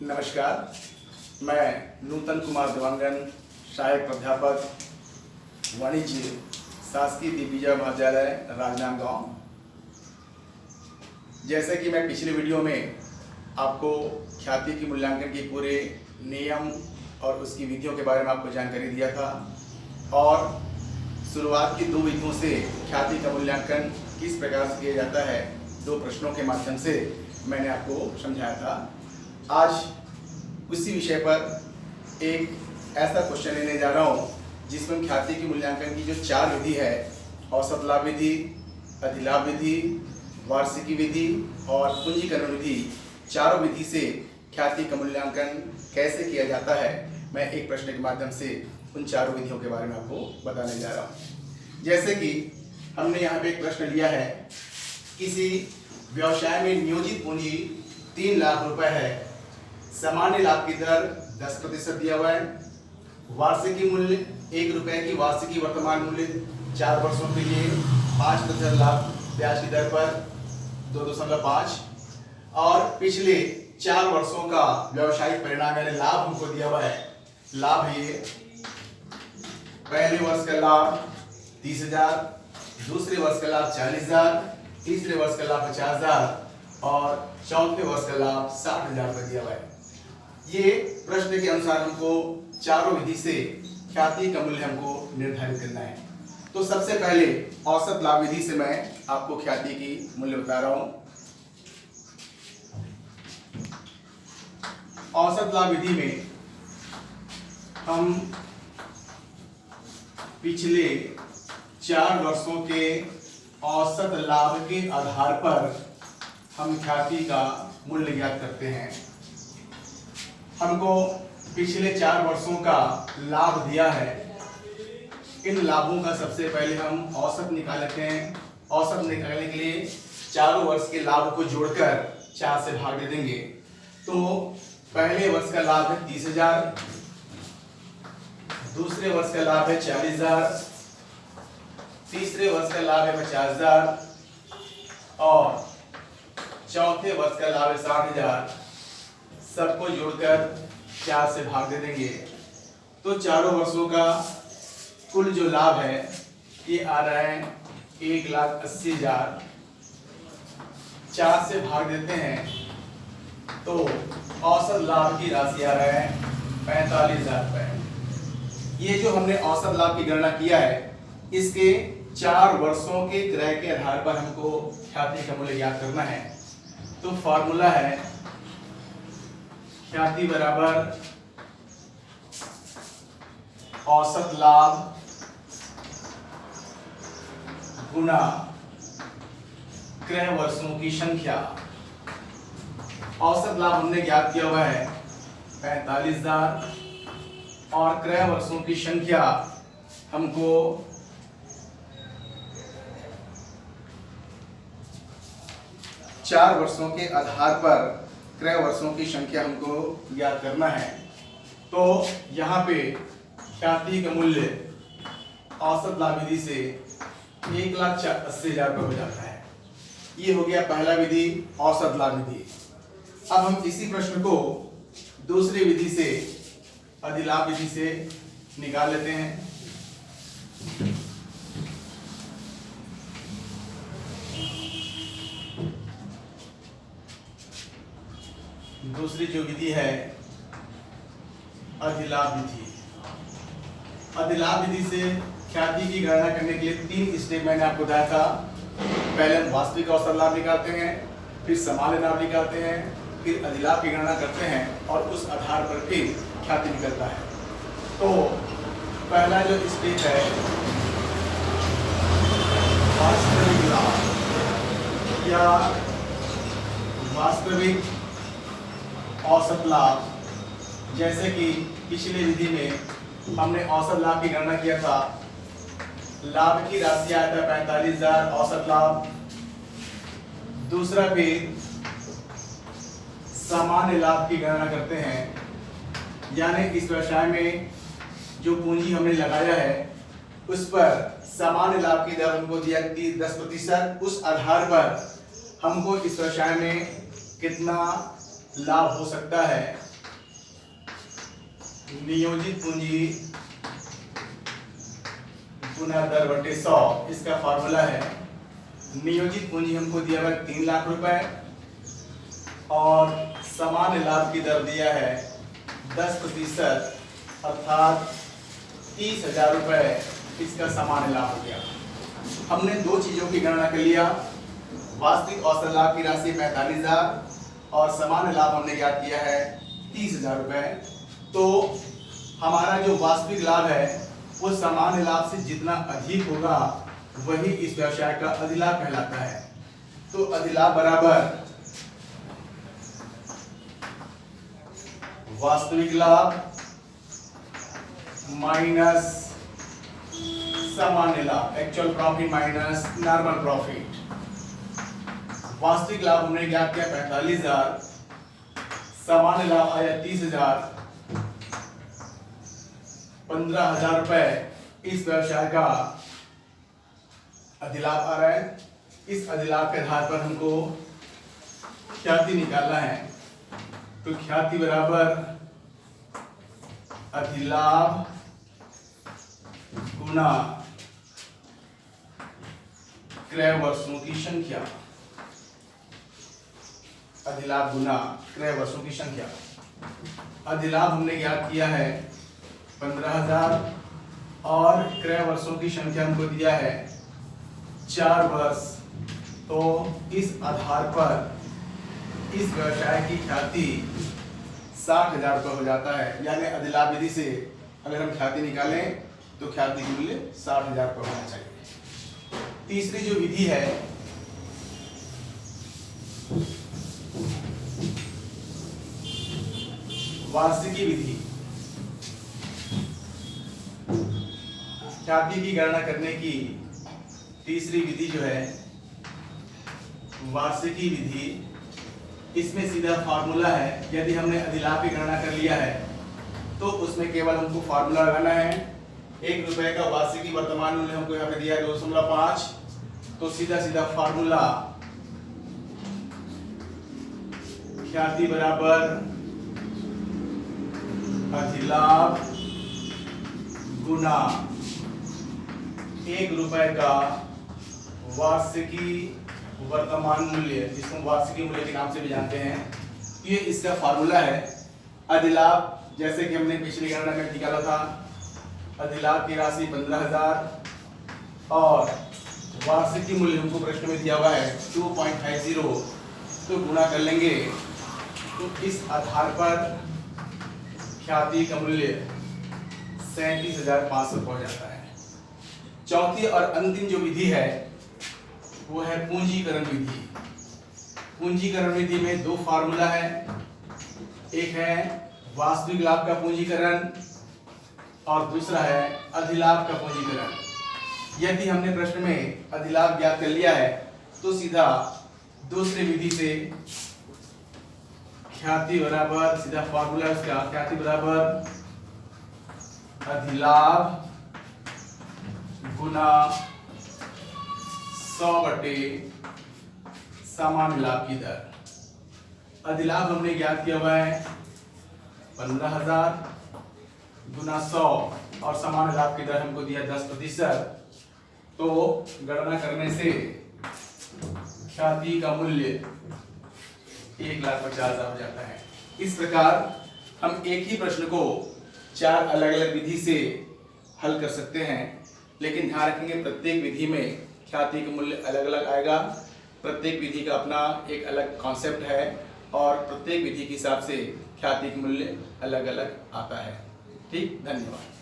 नमस्कार, मैं नूतन कुमार देवांगन, सहायक प्राध्यापक वाणिज्य, शासकीय दिग्विजय महाविद्यालय, राजनांदगांव। जैसे कि मैं पिछले वीडियो में आपको ख्याति की मूल्यांकन के पूरे नियम और उसकी विधियों के बारे में आपको जानकारी दिया था और शुरुआत की 2 विधियों से ख्याति का मूल्यांकन किस प्रकार से किया जाता है 2 प्रश्नों के माध्यम से मैंने आपको समझाया था। आज उसी विषय पर एक ऐसा क्वेश्चन लेने जा रहा हूँ जिसमें ख्याति की मूल्यांकन की जो 4 विधि है, औसत लाभ विधि, अधिलाभ विधि, वार्षिकी विधि और पूंजीकरण विधि, चारों विधि से ख्याति का मूल्यांकन कैसे किया जाता है, मैं एक प्रश्न के माध्यम से उन चारों विधियों के बारे में आपको बताने जा रहा हूँ। जैसे कि हमने यहाँ पे एक प्रश्न लिया है, किसी व्यवसाय में नियोजित पूंजी 3 लाख रुपए है, सामान्य लाभ की दर 10% दिया हुआ है, वार्षिकी मूल्य 1 रुपए की वार्षिकी वर्तमान मूल्य 4 वर्षों के लिए 5% लाभ ब्याज की दर पर 2.5 और पिछले 4 वर्षों का व्यवसायिक परिणाम यानी लाभ हमको दिया हुआ है। लाभ ये पहले वर्ष का लाभ 30,000, दूसरे वर्ष का लाभ 40,000, तीसरे वर्ष का लाभ 50,000 और चौथे वर्ष का लाभ 60,000 रुपये दिया हुआ है। ये प्रश्न के अनुसार हमको चारों विधि से ख्याति का मूल्य हमको निर्धारित करना है। तो सबसे पहले औसत लाभ विधि से मैं आपको ख्याति की मूल्य बता रहा हूं। औसत लाभ विधि में हम पिछले 4 वर्षों के औसत लाभ के आधार पर हम ख्याति का मूल्य ज्ञात करते हैं। हमको पिछले 4 वर्षों का लाभ दिया है, इन लाभों का सबसे पहले हम औसत निकाल लेते हैं। औसत निकालने के लिए चारों वर्ष के लाभ को जोड़कर 4 से भाग दे देंगे। तो पहले वर्ष का लाभ है 30,000, दूसरे वर्ष का लाभ है 40,000, तीसरे वर्ष का लाभ है 50,000 और चौथे वर्ष का लाभ है 60,000। सबको जोड़कर 4 से भाग दे देंगे तो चारों वर्षों का कुल जो लाभ है ये आ रहा है 1,80,000। 4 से भाग देते हैं तो औसत लाभ की राशि आ रहा है 45,000 रुपए। ये जो हमने औसत लाभ की गणना किया है, इसके 4 वर्षों के क्रय के आधार पर हमको ख्याति का मूल्य ज्ञात करना है। तो फॉर्मूला है ख्याति बराबर औसत लाभ गुना क्रय वर्षों की संख्या। औसत लाभ हमने ज्ञात किया हुआ है 45,000 और क्रय वर्षों की संख्या हमको 4 वर्षों के आधार पर क्रय वर्षों की संख्या हमको ज्ञात करना है। तो यहाँ पे ख्याति का मूल्य औसत लाभ विधि से 1,80,000 रुपये हो जाता है। ये हो गया पहला विधि, औसत लाभ विधि। अब हम इसी प्रश्न को दूसरी विधि से, अधिलाभ विधि से निकाल लेते हैं। दूसरी जो विधि है अधिलाभ विधि। अधिलाभ विधि से ख्याति की गणना करने के लिए 3 स्टेप मैंने आपको बताया था। पहले हम वास्तविक औसत लाभ निकालते हैं, फिर सामान्य लाभ निकालते हैं, फिर अधिलाभ की गणना करते हैं और उस आधार पर फिर ख्याति निकलता है। तो पहला जो स्टेप है वास्तविक लाभ या वास्तविक औसत लाभ। जैसे कि पिछली विधि में हमने औसत लाभ की गणना किया था, लाभ की राशि आया था 45,000 औसत लाभ। दूसरा फिर सामान्य लाभ की गणना करते हैं, यानी इस व्यवसाय में जो पूंजी हमने लगाया है उस पर सामान्य लाभ की दर हमको दिया 10%। उस आधार पर हमको इस व्यवसाय में कितना लाभ हो सकता है नियोजित पूंजी गुना दर बटे 100, इसका फॉर्मूला है नियोजित पूंजी हमको दिया हुआ 3 लाख रुपए और सामान्य लाभ की दर दिया है 10% अर्थात 30,000 रुपए इसका सामान्य लाभ हो गया। हमने दो चीजों की गणना कर लिया, वास्तविक औसत लाभ की राशि 45,000 और सामान्य लाभ हमने ज्ञात किया है 30,000 रुपए। तो हमारा जो वास्तविक लाभ है वो सामान्य लाभ से जितना अधिक होगा वही इस व्यवसाय का अधिलाभ कहलाता है। तो अधिलाभ बराबर वास्तविक लाभ माइनस सामान्य लाभ, actual profit minus normal profit. वास्तविक लाभ हमने ज्ञात किया 45,000, सामान्य लाभ आया 30,000, 15,000 रुपए इस व्यवसाय का अधिलाभ आ रहा है। इस अधिलाभ के आधार पर हमको ख्याति निकालना है। तो ख्याति बराबर अधिलाभ गुना क्रय वर्षों की संख्या, अधिलाभ गुना क्रय वर्षों की संख्या। अधिलाभ हमने ज्ञात किया है 15,000 और क्रय वर्षों की संख्या हमको दिया है 4 वर्ष। तो इस आधार पर इस व्यवसाय की ख्याति 60,000 रुपये हो जाता है। यानी अधिलाभ विधि से अगर हम ख्याति निकालें तो ख्याति की मूल्य 60,000 रुपये होना चाहिए। तीसरी जो विधि है वार्षिकी विधि, ख्याति की गणना करने की तीसरी विधि जो है वार्षिकी विधि, इसमें सीधा फार्मूला है। यदि हमने अधिलाभ की गणना कर लिया है तो उसमें केवल हमको फार्मूला लगाना है। 1 रुपए का वार्षिकी वर्तमान मूल्य हमको यहाँ पे दिया है 2.5, तो सीधा सीधा फार्मूला ख्याति बराबर अधिलाभ गुना 1 रुपए का वार्षिकी वर्तमान मूल्य, जिसको वार्षिकी मूल्य के नाम से भी जानते हैं, ये इसका फार्मूला है। अधिलाभ जैसे कि हमने पिछली गणना में निकाला था, अधिलाभ की राशि 15,000 और वार्षिकी मूल्य हमको प्रश्न में दिया हुआ है 2.50, तो गुणा कर लेंगे तो इस आधार पर ख्याति का मूल्य 37,500 हो जाता है। चौथी और अंतिम जो विधि है वो है पूंजीकरण विधि। पूंजीकरण विधि में 2 फार्मूला है, एक है वास्तविक लाभ का पूंजीकरण और दूसरा है अधिलाभ का पूंजीकरण। यदि हमने प्रश्न में अधिलाभ ज्ञात कर लिया है तो सीधा दूसरी विधि से ख्याति बराबर, सीधा फार्मूला इसका ख्याति बराबर अधिलाभ गुना 100 बटे सामान्य लाभ की दर। अधिलाभ हमने ज्ञात किया हुआ है 15,000 गुना 100 और सामान्य लाभ की दर हमको दिया 10%। तो गणना करने से ख्याति का मूल्य 1,50,000 हो जाता है। इस प्रकार हम एक ही प्रश्न को 4 अलग अलग विधि से हल कर सकते हैं, लेकिन ध्यान रखेंगे प्रत्येक विधि में ख्याति का मूल्य अलग अलग आएगा। प्रत्येक विधि का अपना एक अलग कॉन्सेप्ट है और प्रत्येक विधि के हिसाब से ख्याति का मूल्य अलग अलग आता है। ठीक, धन्यवाद।